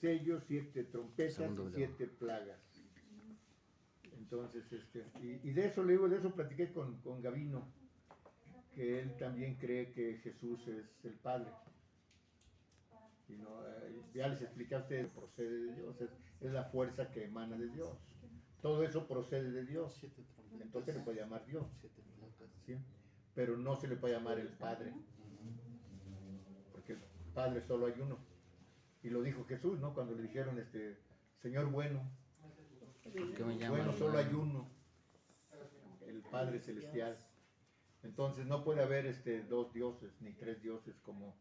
sellos, 7 trompetas Segundo y grado. 7 plagas. Entonces, y de eso le digo, de eso platiqué con Gavino, que él también cree que Jesús es el Padre. Y no, ya les expliqué a ustedes, procede de Dios, es la fuerza que emana de Dios. Todo eso procede de Dios. Entonces se le puede llamar Dios, ¿sí? Pero no se le puede llamar el Padre, porque el Padre solo hay uno. Y lo dijo Jesús, ¿no? Cuando le dijeron, Señor bueno, ¿Por qué me llamas bueno solo hay bueno? uno, el Padre Celestial. Entonces no puede haber 2 dioses ni 3 dioses como...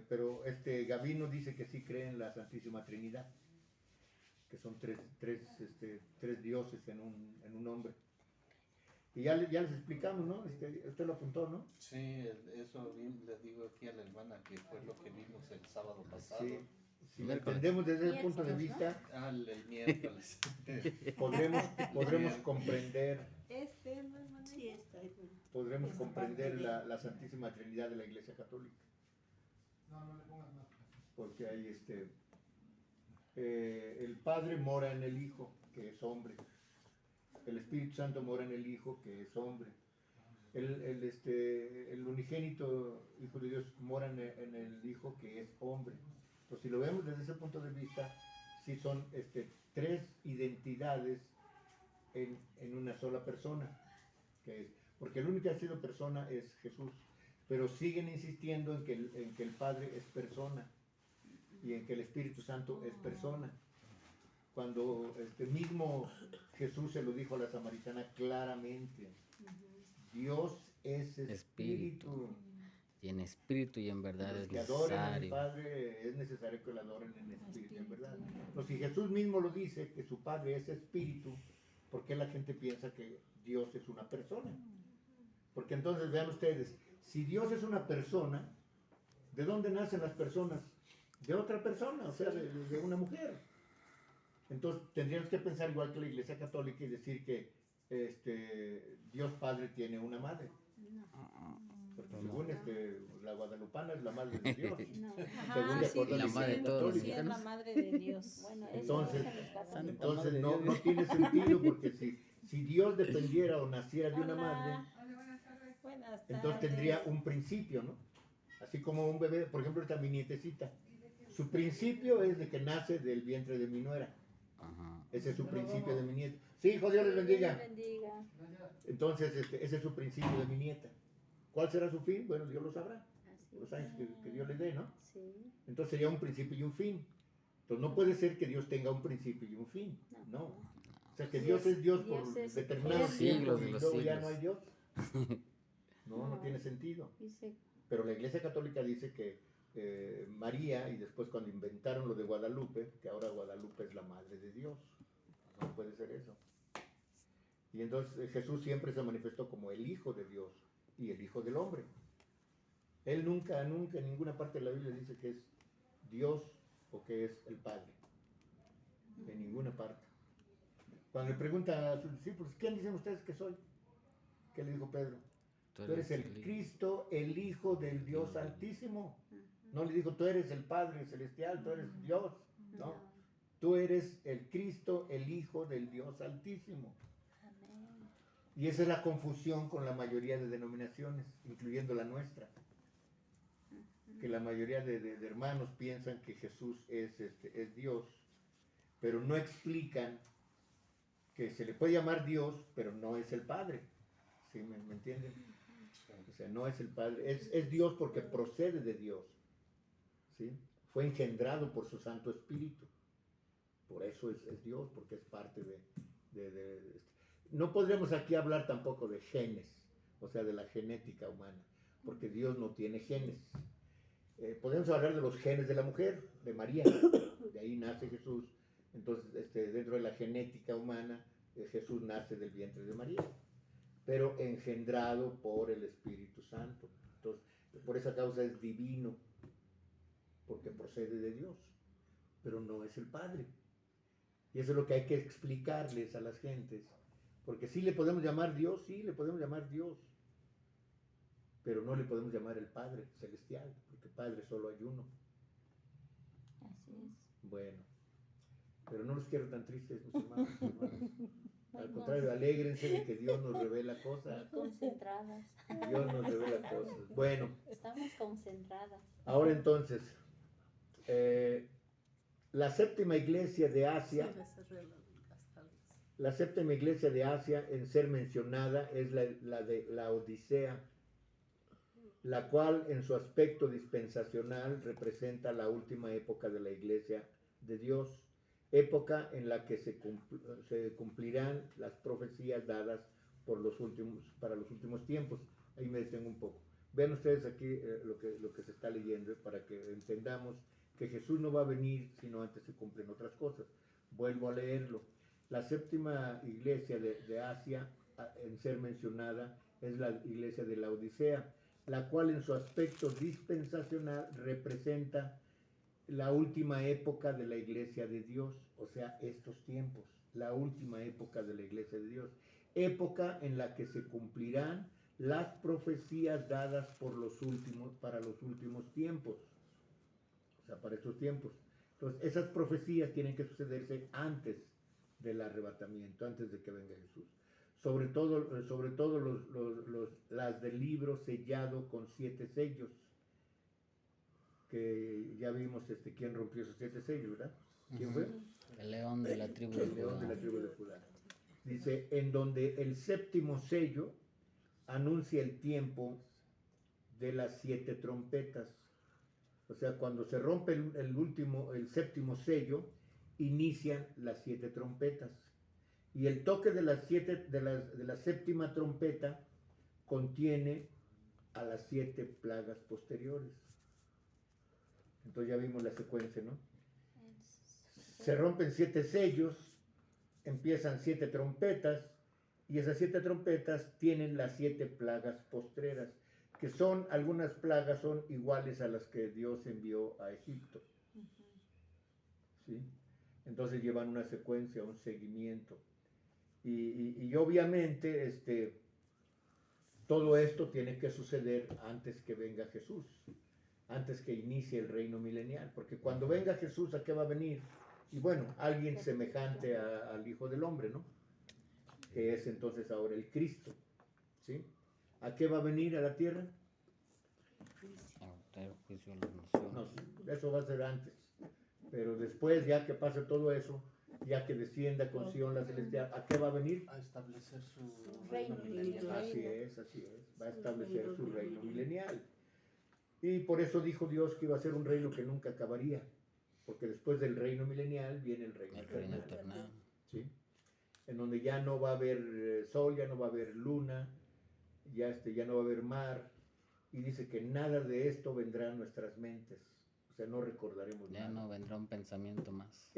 pero Gavino dice que sí cree en la Santísima Trinidad, que son tres dioses en un hombre. Y ya les explicamos, ¿no? Usted lo apuntó, ¿no? Sí, eso le digo aquí a la hermana que fue lo que vimos el sábado pasado. Sí. Si lo Miércoles. entendemos desde ese punto de vista, El miércoles. podremos comprender, Sí, está ahí. podremos comprender la Santísima Trinidad de la Iglesia Católica. Porque hay el Padre mora en el Hijo, que es hombre. El Espíritu Santo mora en el Hijo, que es hombre. El unigénito Hijo de Dios mora en el Hijo, que es hombre. Entonces, si lo vemos desde ese punto de vista, sí son 3 identidades en una sola persona. Porque el único que ha sido persona es Jesús. Pero siguen insistiendo en que el Padre es persona y en que el Espíritu Santo es persona. Cuando mismo Jesús se lo dijo a la samaritana claramente, Dios es espíritu. Y en espíritu y en verdad Los es que adoren al necesario. Padre es necesario que lo adoren en espíritu y en verdad. Entonces, si Jesús mismo lo dice, que su Padre es espíritu, ¿por qué la gente piensa que Dios es una persona? Porque entonces vean ustedes, si Dios es una persona, ¿de dónde nacen las personas? De otra persona, o sea, de una mujer. Entonces tendríamos que pensar igual que la Iglesia Católica y decir que Dios Padre tiene una madre. Porque según la guadalupana es la madre de Dios. Según de acuerdo a la madre de todos los sí, es la mexicanos. madre de Dios. Bueno, Entonces, eso dicen los católicos. entonces no tiene sentido, porque si Dios dependiera o naciera de una madre, Buenas entonces tardes. tendría un principio, ¿no? Así como un bebé, por ejemplo, esta mi nietecita. Su principio es de que nace del vientre de mi nuera. Ajá. Ese es su principio de mi nieta. Sí, hijo, Dios les bendiga. Dios bendiga. Entonces, ese es su principio de mi nieta. ¿Cuál será su fin? Bueno, Dios lo sabrá. Así Los años que Dios le dé, ¿no? Sí. Entonces sería un principio y un fin. Entonces no puede ser que Dios tenga un principio y un fin. No. O sea, que Dios es Dios por Dios es determinados eterno. tiempos Siglos de y los luego ya no siglos. hay Dios. No tiene sentido. Dice, Pero la Iglesia Católica dice que María, y después cuando inventaron lo de Guadalupe, que ahora Guadalupe es la madre de Dios. No puede ser eso. Y entonces Jesús siempre se manifestó como el Hijo de Dios y el Hijo del hombre. Él nunca en ninguna parte de la Biblia dice que es Dios o que es el Padre. En ninguna parte. Cuando le pregunta a sus discípulos, ¿quién dicen ustedes que soy? ¿Qué le dijo Pedro? Tú eres el Cristo, el Hijo del Dios Altísimo. No le dijo, tú eres el Padre Celestial, tú eres Dios. No. Tú eres el Cristo, el Hijo del Dios Altísimo. amén. Y esa es la confusión con la mayoría de denominaciones, incluyendo la nuestra. Que la mayoría de hermanos piensan que Jesús es Dios, pero no explican que se le puede llamar Dios, pero no es el Padre. ¿Sí me entienden? O sea, no es el Padre, es Dios porque procede de Dios. ¿Sí? Fue engendrado por su Santo Espíritu. Por eso es Dios, porque es parte de. No podremos aquí hablar tampoco de genes, o sea, de la genética humana, porque Dios no tiene genes. Podemos hablar de los genes de la mujer, de María, de ahí nace Jesús. Entonces, dentro de la genética humana, Jesús nace del vientre de María, pero engendrado por el Espíritu Santo. Entonces, por esa causa es divino, porque procede de Dios, pero no es el Padre. Y eso es lo que hay que explicarles a las gentes, porque sí le podemos llamar Dios, sí le podemos llamar Dios, pero no le podemos llamar el Padre Celestial, porque Padre solo hay uno. Así es. Bueno, pero no los quiero tan tristes, mis hermanos. Mis hermanos. Al Bueno, contrario, alégrense de que Dios nos revela muy cosas. concentradas. Dios nos revela cosas. Bueno, Estamos concentradas. ahora entonces, la séptima iglesia de Asia, la séptima iglesia de Asia en ser mencionada es la de la Odisea, la cual en su aspecto dispensacional representa la última época de la iglesia de Dios, época en la que se cumplirán las profecías dadas para los últimos tiempos. Ahí me detengo un poco. Vean ustedes aquí lo que se está leyendo para que entendamos que Jesús no va a venir sino antes se cumplen otras cosas. Vuelvo a leerlo. La séptima iglesia de Asia en ser mencionada es la iglesia de la Odisea, la cual en su aspecto dispensacional representa la última época de la iglesia de Dios, o sea, estos tiempos, la última época de la iglesia de Dios, época en la que se cumplirán las profecías dadas para los últimos tiempos, o sea, para estos tiempos. Entonces, esas profecías tienen que sucederse antes del arrebatamiento, antes de que venga Jesús. Sobre todo las del libro sellado con 7 sellos, que ya vimos quién rompió esos 7 sellos, ¿verdad? ¿Quién fue? El león de la tribu de El león de la Judá. tribu de Judá. Dice, en donde el séptimo sello anuncia el tiempo de las 7 trompetas. O sea, cuando se rompe el séptimo sello, inician las 7 trompetas. Y el toque de la séptima trompeta contiene a las 7 plagas posteriores. Entonces ya vimos la secuencia, ¿no? Se rompen 7 sellos, empiezan 7 trompetas, y esas 7 trompetas tienen las 7 plagas postreras, que son, algunas plagas son iguales a las que Dios envió a Egipto. ¿Sí? Entonces llevan una secuencia, un seguimiento. Y obviamente todo esto tiene que suceder antes que venga Jesús, antes que inicie el reino milenial, porque cuando venga Jesús, ¿a qué va a venir? Y bueno, alguien semejante al Hijo del Hombre, ¿no? Que es entonces ahora el Cristo, ¿sí? ¿A qué va a venir a la tierra? A traer juicio a las naciones. No, eso va a ser antes, pero después, ya que pase todo eso, ya que descienda con Sion la celestial, ¿a qué va a venir? A establecer su reino reino milenial. Así es, va a establecer su reino milenial. Y por eso dijo Dios que iba a ser un reino que nunca acabaría, porque después del reino milenial viene el reino El reino eterno, eterno. ¿sí? En donde ya no va a haber sol, ya no va a haber luna, ya no va a haber mar, y dice que nada de esto vendrá a nuestras mentes, o sea, no recordaremos Ya nada. no vendrá un pensamiento más.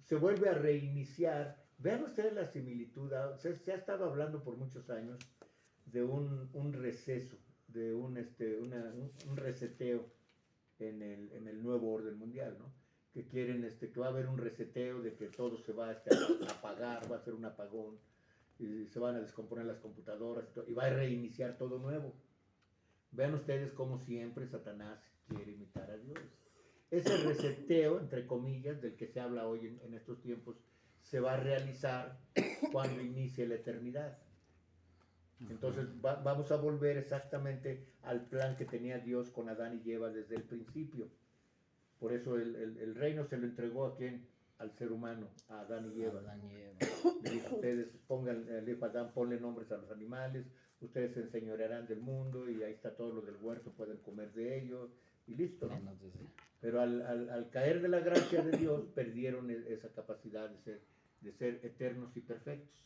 Se vuelve a reiniciar. Vean ustedes la similitud. Se ha estado hablando por muchos años de un receso, de un reseteo en el nuevo orden mundial, ¿no? Que quieren, que va a haber un reseteo, de que todo se va a apagar, va a ser un apagón, y se van a descomponer las computadoras, y va a reiniciar todo nuevo. Vean ustedes cómo siempre Satanás quiere imitar a Dios. Ese reseteo, entre comillas, del que se habla hoy en estos tiempos, se va a realizar cuando inicie la eternidad. Entonces vamos a volver exactamente al plan que tenía Dios con Adán y Eva desde el principio. Por eso el reino se lo entregó ¿a quién? Al ser humano, a Adán y Eva. Adán y Eva. Le dijo, ustedes le dijo a Adán, ponle nombres a los animales, ustedes se enseñorearán del mundo, y ahí está todo lo del huerto, pueden comer de ello, y listo, ¿no? Menos desde- Pero al caer de la gracia de Dios, perdieron esa capacidad de ser eternos y perfectos.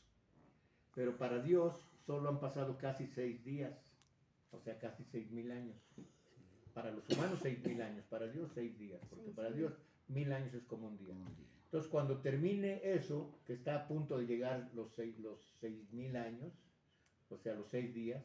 Pero para Dios solo han pasado casi 6 días, o sea, casi 6,000 años. Para los humanos 6,000 años, para Dios 6 días, porque para Dios 1000 años es como un día. Entonces, cuando termine eso, que está a punto de llegar los 6,000 años, o sea, los 6 días,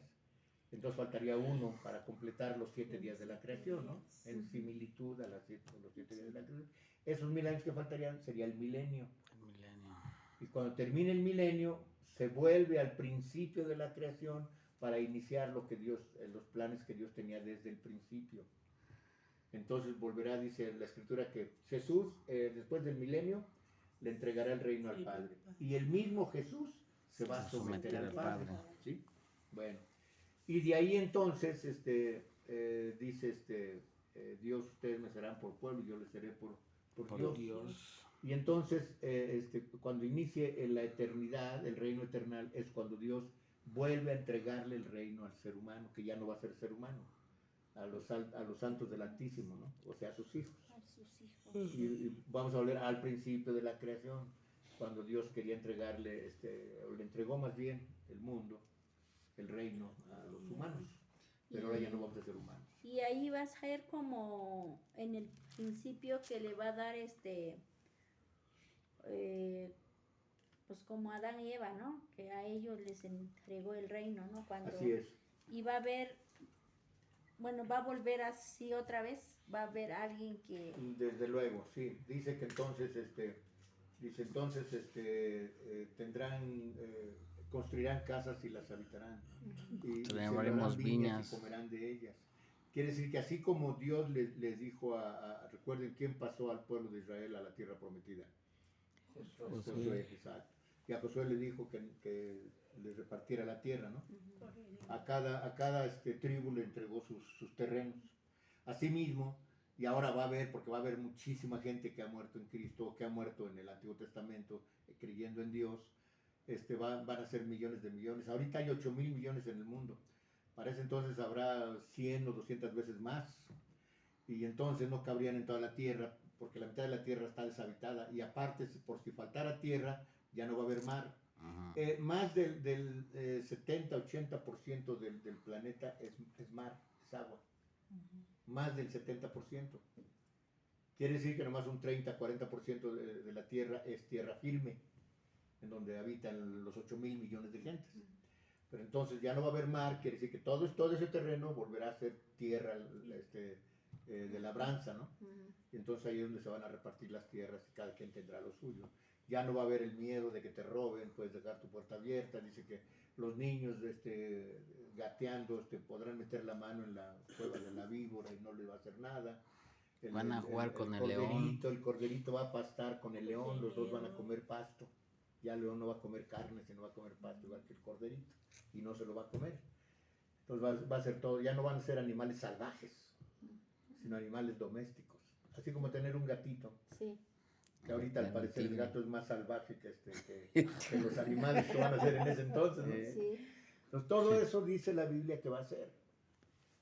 entonces faltaría uno para completar los 7 días de la creación, ¿no? En similitud a los 7 días de la creación. Esos 1000 años que faltarían sería el milenio. El milenio. Y cuando termine el milenio, se vuelve al principio de la creación para iniciar los planes que Dios tenía desde el principio. Entonces volverá, dice la escritura, que Jesús, después del milenio, le entregará el reino al Padre. Y el mismo Jesús se va a someter al Padre. ¿Sí? Bueno, y de ahí entonces, dice Dios, ustedes me serán por pueblo y yo les seré por Dios. Dios. Y entonces, cuando inicie en la eternidad, el reino eternal, es cuando Dios vuelve a entregarle el reino al ser humano, que ya no va a ser ser humano, a los santos del Altísimo, ¿no? O sea, a sus hijos. A sus hijos. Y vamos a volver al principio de la creación, cuando Dios quería entregarle, o le entregó más bien el mundo, el reino a los humanos, pero ahora ya no vamos a ser humanos. Y ahí va a ser como en el principio que le va a dar pues como Adán y Eva, ¿no? Que a ellos les entregó el reino, ¿no? Cuando, Así es. y va a haber, bueno, va a volver así otra vez, va a haber alguien que... Desde luego, sí. Dice que entonces, tendrán, construirán casas y las habitarán. Y Sembraremos viñas. y comerán de ellas. Quiere decir que así como Dios les dijo recuerden quién pasó al pueblo de Israel a la tierra prometida. Josué, exacto. Y a Josué le dijo que les repartiera la tierra, ¿no? A cada tribu le entregó sus terrenos. Asimismo, y ahora porque va a haber muchísima gente que ha muerto en Cristo, que ha muerto en el Antiguo Testamento, creyendo en Dios, van a ser millones de millones. Ahorita hay 8,000 millones en el mundo. Para ese entonces habrá 100 o 200 veces más. Y entonces no cabrían en toda la tierra, porque la mitad de la tierra está deshabitada. Y aparte, por si faltara tierra, ya no va a haber mar. Más del 70-80% del planeta es mar, es agua. Más del 70%. Quiere decir que nomás un 30-40% de la tierra es tierra firme, en donde habitan los 8,000 millones de gentes. Pero entonces ya no va a haber mar, quiere decir que todo ese terreno volverá a ser tierra de labranza, ¿no? Y entonces ahí es donde se van a repartir las tierras y cada quien tendrá lo suyo. Ya no va a haber el miedo de que te roben, puedes dejar tu puerta abierta. Dice que los niños gateando podrán meter la mano en la cueva de la víbora y no les va a hacer nada. Van a jugar con el león. El corderito va a pastar con el león, los dos van a comer pasto. Ya el león no va a comer carne, sino va a comer pasto igual que el corderito. Y no se lo va a comer. Entonces va a ser todo, ya no van a ser animales salvajes, sino animales domésticos. Así como tener un gatito. Sí. Que ahorita al parecer el gato es más salvaje que los animales que van a ser en ese entonces, ¿no? Sí. Entonces todo eso dice la Biblia que va a ser.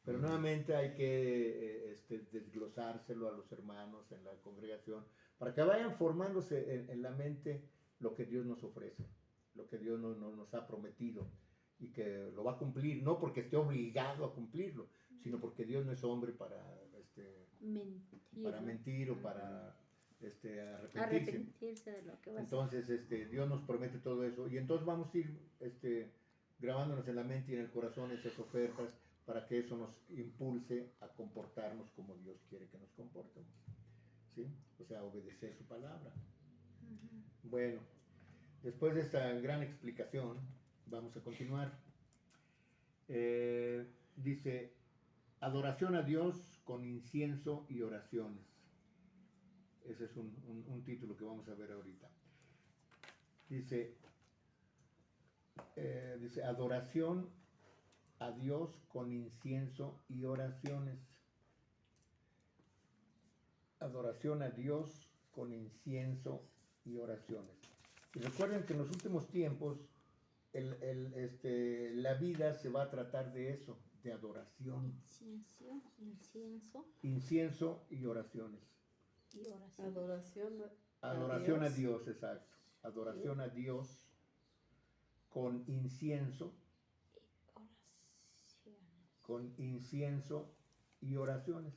Pero nuevamente hay que desglosárselo a los hermanos en la congregación para que vayan formándose en la mente lo que Dios nos ofrece, lo que Dios nos ha prometido y que lo va a cumplir, no porque esté obligado a cumplirlo, sino porque Dios no es hombre para mentir o para arrepentirse de lo que va a hacer. Entonces Dios nos promete todo eso y entonces vamos a ir grabándonos en la mente y en el corazón esas ofertas para que eso nos impulse a comportarnos como Dios quiere que nos comportemos, ¿sí? O sea, obedecer su palabra. Bueno, después de esta gran explicación, vamos a continuar. Dice, adoración a Dios con incienso y oraciones. Ese es un título que vamos a ver ahorita. Dice, adoración a Dios con incienso y oraciones. Adoración a Dios con incienso y oraciones. Y recuerden que en los últimos tiempos la vida se va a tratar de eso, de adoración. Incienso y oraciones. Y oración. Adoración A Dios, exacto. Adoración a Dios con incienso. Con incienso y oraciones.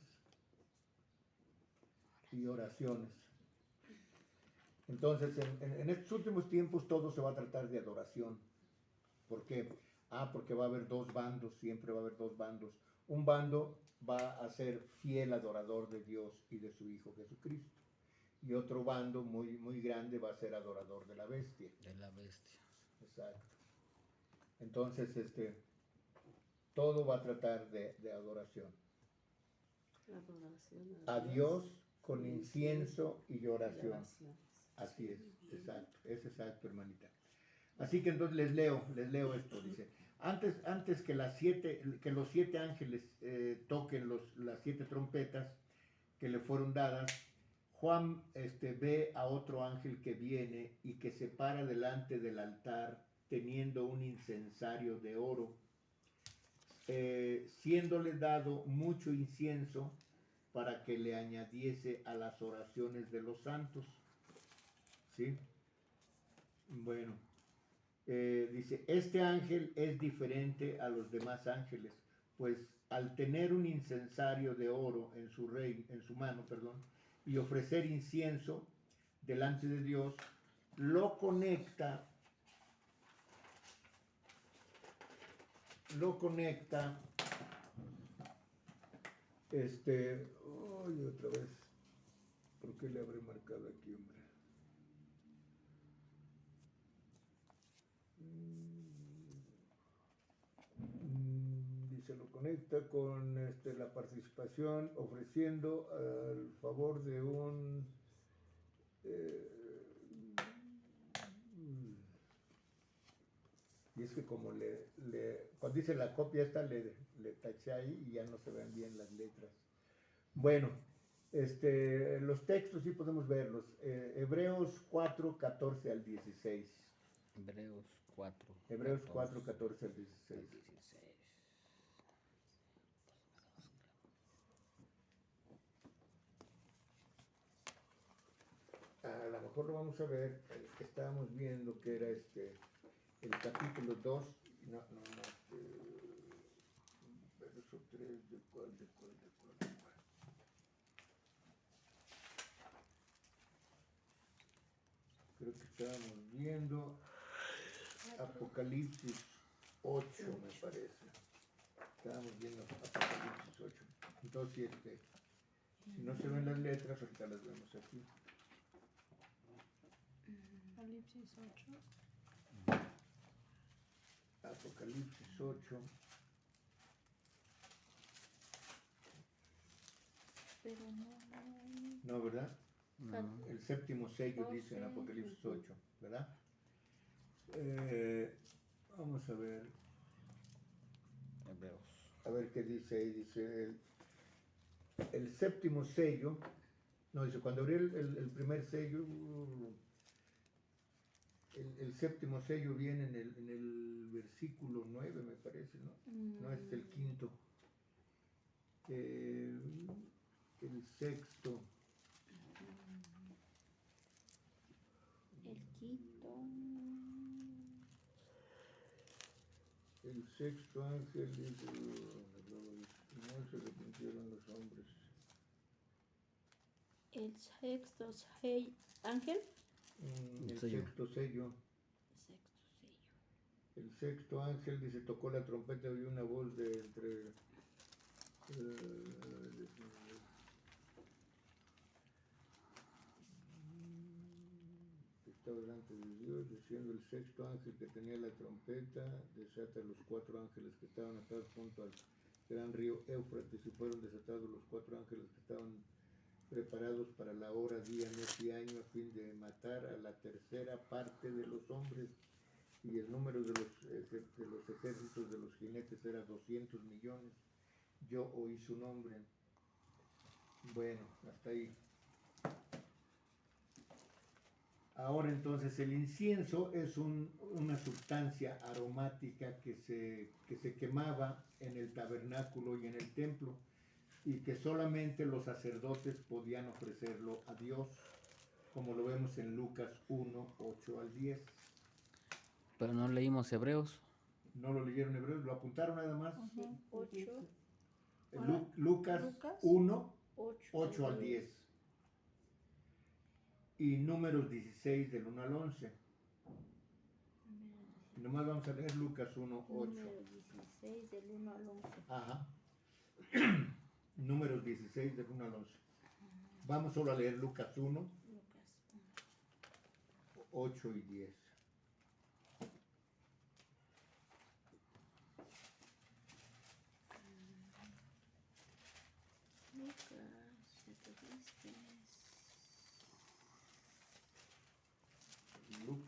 Y oraciones. Entonces, en estos últimos tiempos todo se va a tratar de adoración. ¿Por qué? Porque va a haber dos bandos, siempre va a haber dos bandos. Un bando va a ser fiel adorador de Dios y de su Hijo Jesucristo. Y otro bando muy, muy grande va a ser adorador de la bestia. De la bestia. Exacto. Entonces, todo va a tratar de adoración. Adoración a Dios con incienso y oración. Así es exacto, hermanita. Así que entonces les leo esto, dice. Antes que los 7 ángeles toquen las 7 trompetas que le fueron dadas, Juan ve a otro ángel que viene y que se para delante del altar teniendo un incensario de oro, siéndole dado mucho incienso para que le añadiese a las oraciones de los santos. ¿Sí? Bueno, dice, este ángel es diferente a los demás ángeles, pues al tener un incensario de oro en su mano, y ofrecer incienso delante de Dios, lo conecta otra vez, ¿por qué le habré marcado aquí, hombre? Dice, lo conecta con la participación, ofreciendo al favor de un y es que como cuando dice la copia esta le taché ahí y ya no se ven bien las letras. Bueno, los textos sí podemos verlos. Hebreos 4, 14 al 16. Hebreos 4. Hebreos 4, 14 al 16. A lo mejor lo vamos a ver, estábamos viendo que era el capítulo 2, verso 3, ¿de cuál? Creo que estábamos viendo Apocalipsis 8, me parece. Estábamos viendo Apocalipsis 8. Entonces, si no se ven las letras, ahorita las vemos aquí. Apocalipsis 8. Apocalipsis 8. Pero No, ¿verdad? No. El séptimo sello Oh, dice en sí. Apocalipsis 8, ¿verdad? Vamos a ver. Hebreos. A ver qué dice ahí. Dice el séptimo sello. No, dice, cuando abrí el primer sello, el séptimo sello viene en el versículo 9, me parece, ¿no? No, es el quinto. El sexto. el quinto. El sexto ángel dice, no se arrepintieron los hombres. El sexto ángel. El Sello. sexto sello. Sexto sello. El sexto ángel dice, tocó la trompeta y oyó una voz de entre... estaba delante de Dios, diciendo el sexto ángel que tenía la trompeta, desata a los 4 ángeles que estaban atados junto al gran río Éufrates, y fueron desatados los 4 ángeles que estaban preparados para la hora, día, mes y año, a fin de matar a la tercera parte de los hombres, y el número de los ejércitos de los jinetes era 200 millones. Yo oí su nombre. Bueno, hasta ahí. Ahora entonces el incienso es una sustancia aromática que se quemaba en el tabernáculo y en el templo, y que solamente los sacerdotes podían ofrecerlo a Dios, como lo vemos en Lucas 1, 8 al 10. Pero no leímos Hebreos. ¿No lo leyeron hebreos? ¿Lo apuntaron nada más? Sí, 8. Lucas Lucas 1, 8, 8 al 10. Y Números 16 del 1 al 11. Nomás vamos a leer Lucas 1, 8. Número 16 del 1 al 11. Ajá. Números 16 del 1 al 11. Vamos solo a leer Lucas 1, Lucas 8 y 10.1.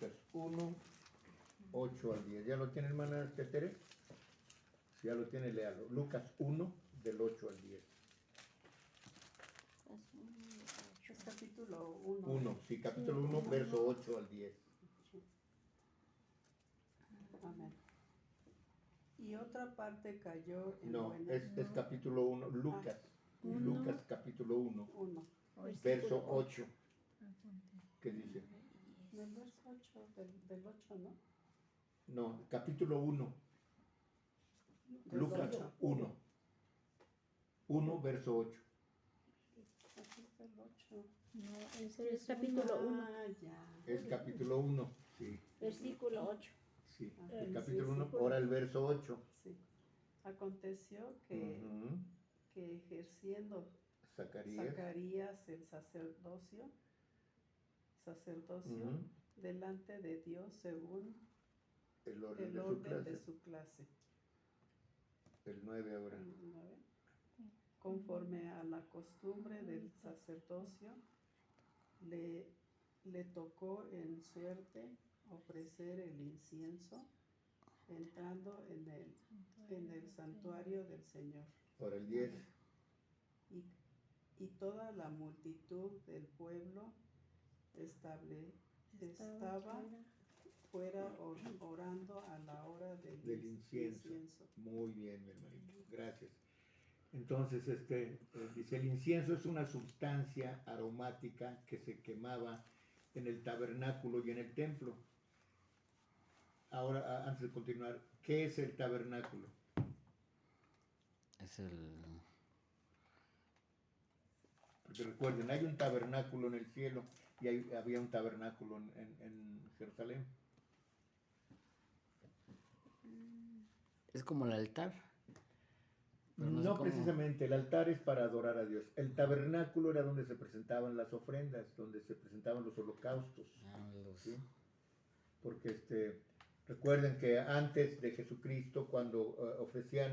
Lucas 1, 8 al 10. ¿Ya lo tiene, hermana Tere? Si ya lo tiene, léalo. Lucas 1, del 8 al 10. Es capítulo 1. 1, sí, capítulo 1, verso 8 al 10. Amén. Y otra parte cayó en No, buena. es capítulo 1, Lucas. Lucas capítulo 1, 1. verso 8. ¿Qué dice? Del verso 8, del 8, ¿no? No, capítulo 1, Del Lucas 8. 1. 1, verso 8. Aquí está el 8. No, ese es capítulo 1, Ah, ya. Es capítulo 1, sí, versículo 8. sí. Ah, El sí, capítulo sí. 1, ahora el verso 8. Sí. Aconteció que, Ujú. que ejerciendo Zacarías. Zacarías el sacerdocio Ujú. delante de Dios según El orden el de su orden clase. de su clase. El 9 ahora. El 9. Conforme a la costumbre del sacerdocio, le tocó en suerte ofrecer el incienso entrando en el santuario del Señor. Ahora el 10. Y toda la multitud del pueblo estaba fuera orando a la hora Del incienso. Muy bien, mi hermanito. Gracias. Entonces, dice, el incienso es una sustancia aromática que se quemaba en el tabernáculo y en el templo. Ahora, antes de continuar, ¿qué es el tabernáculo? Es el... Porque recuerden, hay un tabernáculo en el cielo y había un tabernáculo en Jerusalén. Es como el altar. Pero no sé No cómo- precisamente, el altar es para adorar a Dios. El tabernáculo era donde se presentaban las ofrendas, donde se presentaban los holocaustos. Ah, los... ¿Sí? Porque recuerden que antes de Jesucristo, cuando ofrecían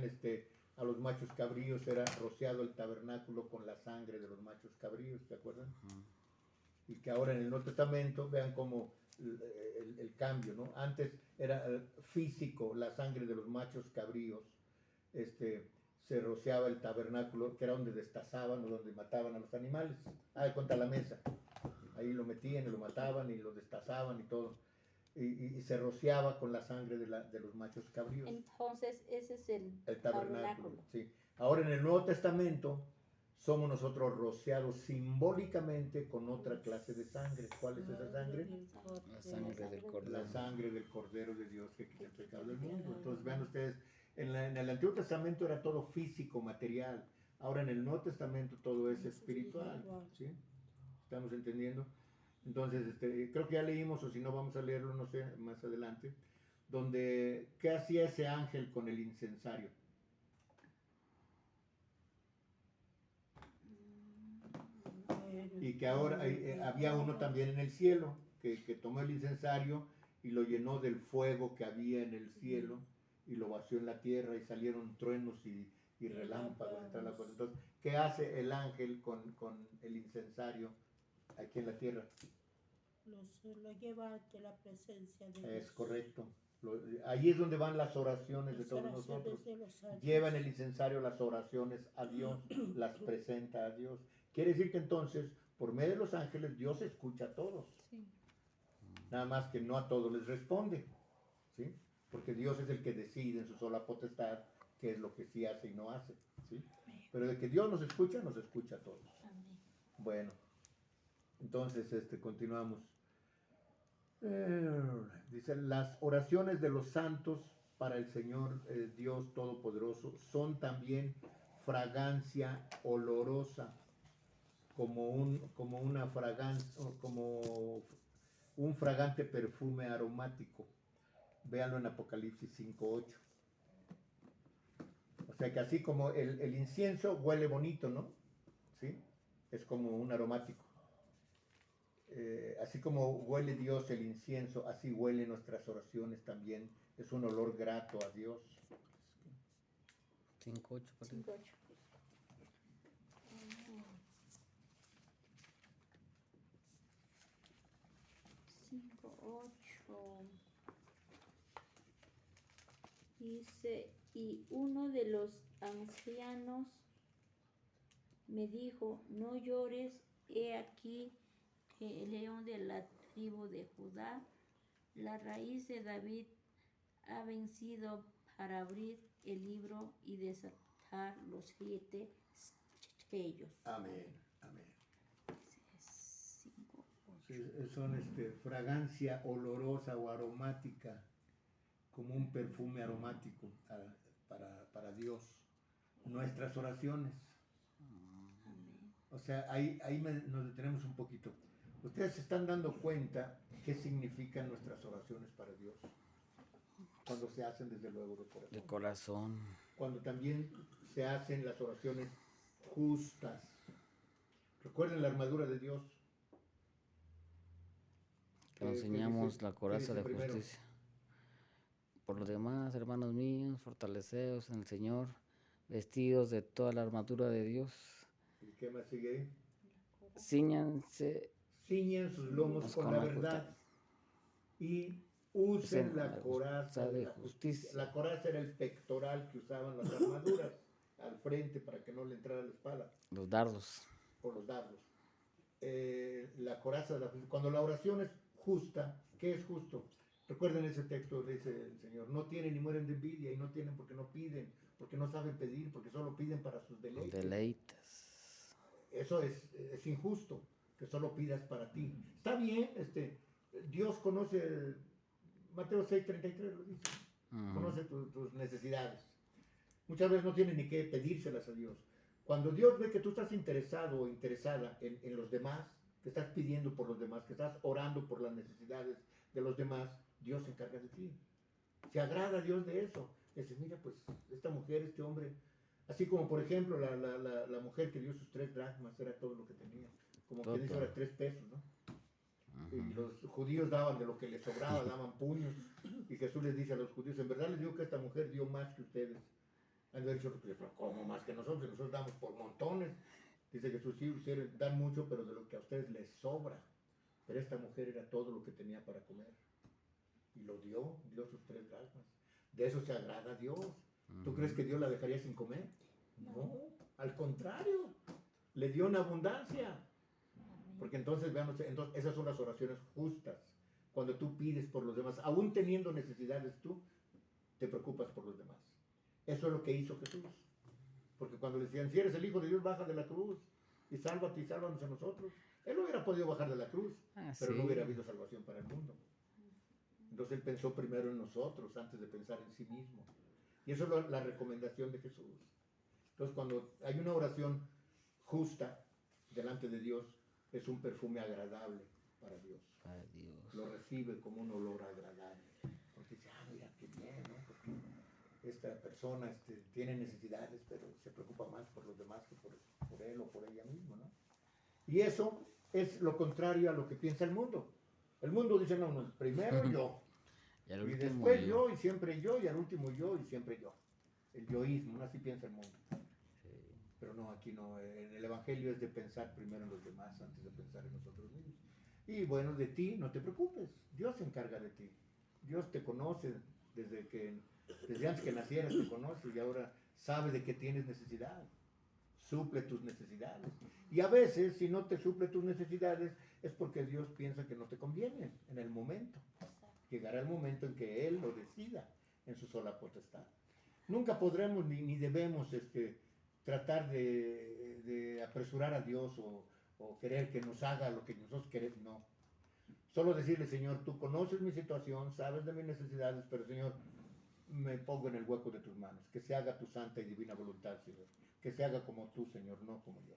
a los machos cabríos, era rociado el tabernáculo con la sangre de los machos cabríos, ¿se acuerdan? Ujú. Y que ahora en el Nuevo Testamento, vean cómo el cambio, ¿no? Antes era físico la sangre de los machos cabríos, se rociaba el tabernáculo, que era donde destazaban o donde mataban a los animales. De cuenta la mesa. Ahí lo metían y lo mataban y lo destazaban y todo. Y se rociaba con la sangre de los machos cabríos. Entonces, ese es el Tabernáculo. Sí. Ahora en el Nuevo Testamento somos nosotros rociados simbólicamente con otra clase de sangre. ¿Cuál es esa sangre? La sangre del cordero. La sangre del Cordero de Dios que quita el pecado del mundo. Entonces vean ustedes, en el Antiguo Testamento era todo físico, material. Ahora en el Nuevo Testamento todo es espiritual. ¿Sí? ¿Estamos entendiendo? Entonces, creo que ya leímos, o si no vamos a leerlo, no sé, más adelante, donde, ¿qué hacía ese ángel con el incensario? Y que ahora había uno también en el cielo, que tomó el incensario y lo llenó del fuego que había en el cielo, y lo vació en la tierra, y salieron truenos y relámpagos. Entonces, ¿qué hace el ángel con el incensario aquí en la tierra? Lo lleva ante la presencia de Dios. Es correcto. Ahí es donde van las oraciones de Las todos oraciones nosotros. de los santos. Llevan el incensario las oraciones a Dios, las presenta a Dios. Quiere decir que entonces, por medio de los ángeles, Dios escucha a todos. Sí. Nada más que no a todos les responde, ¿sí? Porque Dios es el que decide en su sola potestad qué es lo que sí hace y no hace, ¿sí? Pero de que Dios nos escucha a todos. Amén. Bueno, entonces continuamos. Dice, las oraciones de los santos para el Señor Dios Todopoderoso son también fragancia olorosa, como una fragancia, como un fragante perfume aromático. Véanlo en Apocalipsis 5:8. O sea que así como el incienso huele bonito, ¿no? ¿Sí? Es como un aromático. Así como huele Dios el incienso, así huelen nuestras oraciones también. Es un olor grato a Dios. 5:8. 5:8. 5:8. 8. Dice, y uno de los ancianos me dijo, no llores, he aquí que el león de la tribu de Judá, la raíz de David, ha vencido para abrir el libro y desatar los 7 sellos. Amén, amén. 5, Son fragancia olorosa o aromática, como un perfume aromático para Dios. Nuestras oraciones. O sea, nos detenemos un poquito. Ustedes se están dando cuenta qué significan nuestras oraciones para Dios. Cuando se hacen desde luego de corazón. De corazón. Cuando también se hacen las oraciones justas. Recuerden la armadura de Dios. Que nos ¿Qué enseñamos dice? la ¿Qué coraza dice de primero? justicia. Por lo demás, hermanos míos, fortaleceos en el Señor, vestidos de toda la armadura de Dios. ¿Y qué más sigue ahí? Cíñanse Ciñen sus lomos con la verdad y usen la coraza de la justicia. La coraza era el pectoral que usaban las armaduras al frente para que no le entrara la espada los dardos. o los dardos. La coraza de la justicia. Cuando la oración es justa, ¿qué es justo? Recuerden ese texto, dice el Señor, no tienen ni mueren de envidia y no tienen porque no piden, porque no saben pedir, porque solo piden para sus deleites. Deleites. Eso es injusto, que solo pidas para ti. Está bien, Dios conoce, Mateo 6:33 lo dice, conoce tus necesidades. Muchas veces no tienes ni que pedírselas a Dios. Cuando Dios ve que tú estás interesado o interesada en los demás, que estás pidiendo por los demás, que estás orando por las necesidades de los demás, Dios se encarga de ti. Se agrada a Dios de eso. Dice, mira, pues esta mujer, este hombre, así como por ejemplo la mujer que dio sus 3 dracmas, era todo lo que tenía. Como que dice ahora 3 pesos, ¿no? Y los judíos daban de lo que les sobraba, daban puños. Y Jesús les dice a los judíos, en verdad les digo que esta mujer dio más que ustedes. Han dicho, pero ¿cómo más que nosotros? Nosotros damos por montones. Dice Jesús, sí, ustedes dan mucho, pero de lo que a ustedes les sobra. Pero esta mujer era todo lo que tenía para comer. Y lo dio sus 3 dracmas. De eso se agrada a Dios. ¿Tú crees que Dios la dejaría sin comer? No, al contrario, le dio en abundancia. Porque entonces, veamos, esas son las oraciones justas. Cuando tú pides por los demás, aún teniendo necesidades tú, te preocupas por los demás. Eso es lo que hizo Jesús. Porque cuando le decían, si eres el Hijo de Dios, baja de la cruz y sálvate y sálvanos a nosotros. Él no hubiera podido bajar de la cruz, pero no hubiera habido salvación para el mundo. Entonces él pensó primero en nosotros antes de pensar en sí mismo. Y eso es la recomendación de Jesús. Entonces cuando hay una oración justa delante de Dios, es un perfume agradable para Dios. Para Dios. Lo recibe como un olor agradable. Porque dice, mira, qué bien, ¿no? Porque esta persona tiene necesidades, pero se preocupa más por los demás que por él o por ella misma, ¿no? Y eso es lo contrario a lo que piensa el mundo. El mundo dice, no, primero yo, y después yo, y siempre yo, y al último yo, y siempre yo. El yoísmo, así piensa el mundo. Sí. Pero no, aquí no, en el Evangelio es de pensar primero en los demás antes de pensar en nosotros mismos. Y bueno, de ti no te preocupes, Dios se encarga de ti. Dios te conoce desde antes que nacieras te conoce y ahora sabe de qué tienes necesidad. Suple tus necesidades. Y a veces, si no te suple tus necesidades, es porque Dios piensa que no te conviene en el momento. Llegará el momento en que Él lo decida en su sola potestad. Nunca podremos ni debemos tratar de apresurar a Dios o querer que nos haga lo que nosotros queremos. No. Solo decirle, Señor, tú conoces mi situación, sabes de mis necesidades, pero Señor, me pongo en el hueco de tus manos. Que se haga tu santa y divina voluntad, Señor. Que se haga como tú, Señor, no como yo.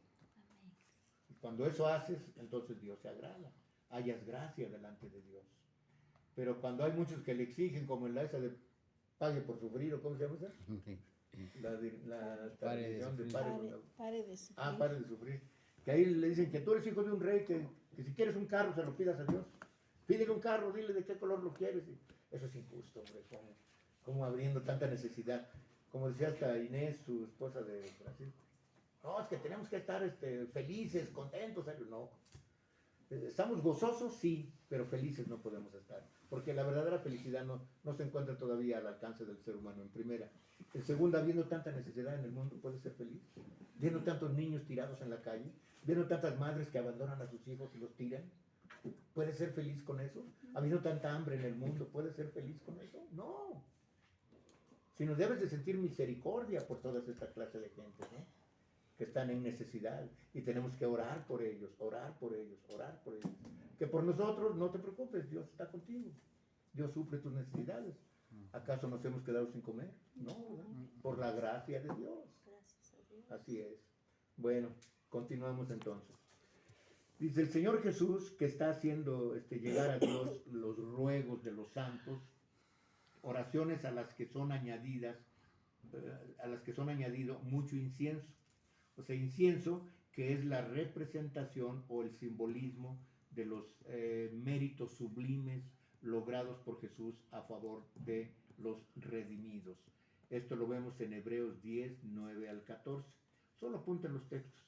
Y cuando eso haces, entonces Dios se agrada. Hayas gracia delante de Dios. Pero cuando hay muchos que le exigen, como en la esa de pague por sufrir, o ¿cómo se llama esa? La tradición de Pare de sufrir. pare de sufrir. Que ahí le dicen que tú eres hijo de un rey, que si quieres un carro se lo pidas a Dios. Pídele un carro, dile de qué color lo quieres. Eso es injusto, hombre, como abriendo tanta necesidad. Como decía hasta Inés, su esposa de Francisco. No, es que tenemos que estar felices, contentos. No. Estamos gozosos, sí, pero felices no podemos estar. Porque la verdadera felicidad no se encuentra todavía al alcance del ser humano, en primera. En segunda, viendo tanta necesidad en el mundo, ¿puede ser feliz? Viendo tantos niños tirados en la calle, viendo tantas madres que abandonan a sus hijos y los tiran, ¿puede ser feliz con eso? Habiendo tanta hambre en el mundo, ¿puede ser feliz con eso? No. Sino debes de sentir misericordia por toda esta clase de gente, ¿no? Que están en necesidad y tenemos que orar por ellos, orar por ellos, orar por ellos. Que por nosotros, no te preocupes, Dios está contigo. Dios suple tus necesidades. ¿Acaso nos hemos quedado sin comer? No, ¿verdad? Por la gracia de Dios. Gracias a Dios. Así es. Bueno, continuamos entonces. Dice el Señor Jesús que está haciendo llegar a Dios los ruegos de los santos, oraciones a las que son añadidas, a las que son añadido mucho incienso. O sea, incienso que es la representación o el simbolismo de los méritos sublimes logrados por Jesús a favor de los redimidos. Esto lo vemos en Hebreos 10, 9 al 14. Solo apunten los textos.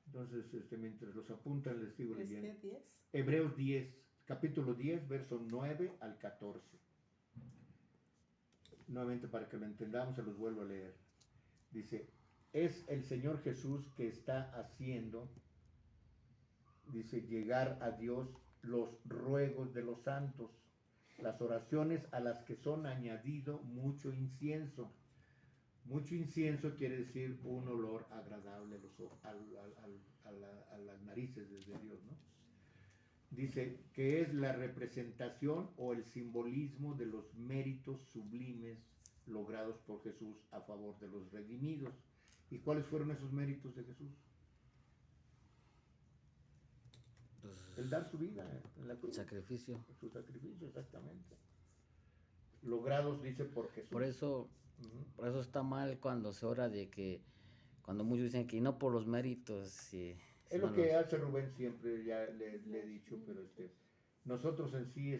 Entonces, mientras los apuntan, les sigo ¿Es leyendo. que 10? Hebreos 10, capítulo 10, verso 9 al 14. Nuevamente para que lo entendamos, se los vuelvo a leer. Dice, es el Señor Jesús que está haciendo, dice, llegar a Dios los ruegos de los santos, las oraciones a las que son añadido mucho incienso. Mucho incienso quiere decir un olor agradable a las narices de Dios, ¿no? Dice que es la representación o el simbolismo de los méritos sublimes logrados por Jesús a favor de los redimidos. ¿Y cuáles fueron esos méritos de Jesús? Pues, El dar su vida en la cruz. sacrificio. Su sacrificio, exactamente. Logrados, dice, por Jesús. Por eso, Ujú. por eso está mal cuando se ora de que, cuando muchos dicen que no por los méritos. Es lo que hace Rubén siempre, ya le he dicho, pero nosotros en sí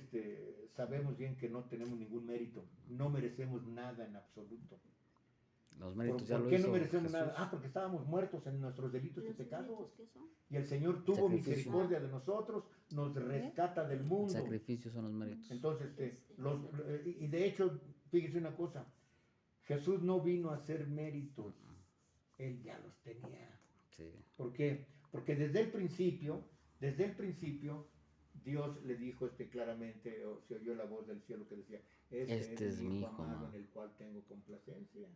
sabemos bien que no tenemos ningún mérito, no merecemos nada en absoluto. Los méritos ya ¿Por lo qué hizo no merecemos Jesús. nada? Porque estábamos muertos en nuestros delitos y ¿Los pecados. delitos qué son? Y el Señor tuvo Sacrificio. misericordia de nosotros, nos rescata del mundo. Sacrificios son los méritos. Entonces, y de hecho, fíjese una cosa, Jesús no vino a hacer méritos, Él ya los tenía. Sí. ¿Por qué? Porque desde el principio, Dios le dijo claramente, o se oyó la voz del cielo que decía, este es mi hijo amado en el cual tengo complacencia.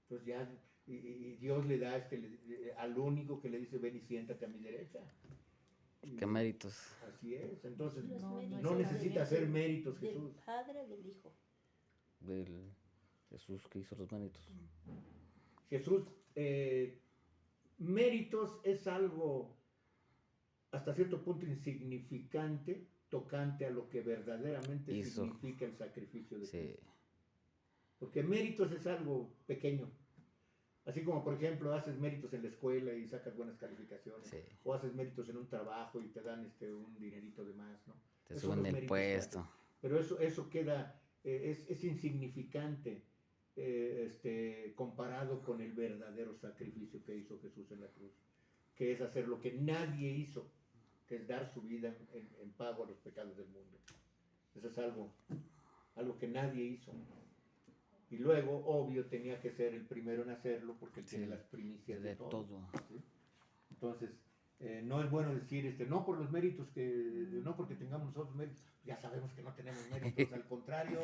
Entonces ya, y Dios le da al único que le dice, ven y siéntate a mi derecha. ¿Qué méritos? Así es, entonces Los No, méritos no necesita hacer del- méritos Jesús. Del Padre, del Hijo. Del Jesús que hizo los méritos. Jesús, méritos es algo hasta cierto punto insignificante, tocante a lo que verdaderamente Hizo. significa el sacrificio de Sí. Cristo. Porque méritos es algo pequeño. Así como, por ejemplo, haces méritos en la escuela y sacas buenas calificaciones. Sí. O haces méritos en un trabajo y te dan un dinerito de más, ¿no? Te Esos son suben los el méritos puesto. Pero eso queda, es insignificante comparado con el verdadero sacrificio que hizo Jesús en la cruz, que es hacer lo que nadie hizo, que es dar su vida en pago a los pecados del mundo. Eso es algo que nadie hizo. Y luego, obvio, tenía que ser el primero en hacerlo porque él Sí, tiene las primicias de de todo. todo. ¿Sí? Entonces, no es bueno decir, no por los méritos no porque tengamos nosotros méritos, ya sabemos que no tenemos méritos, al contrario,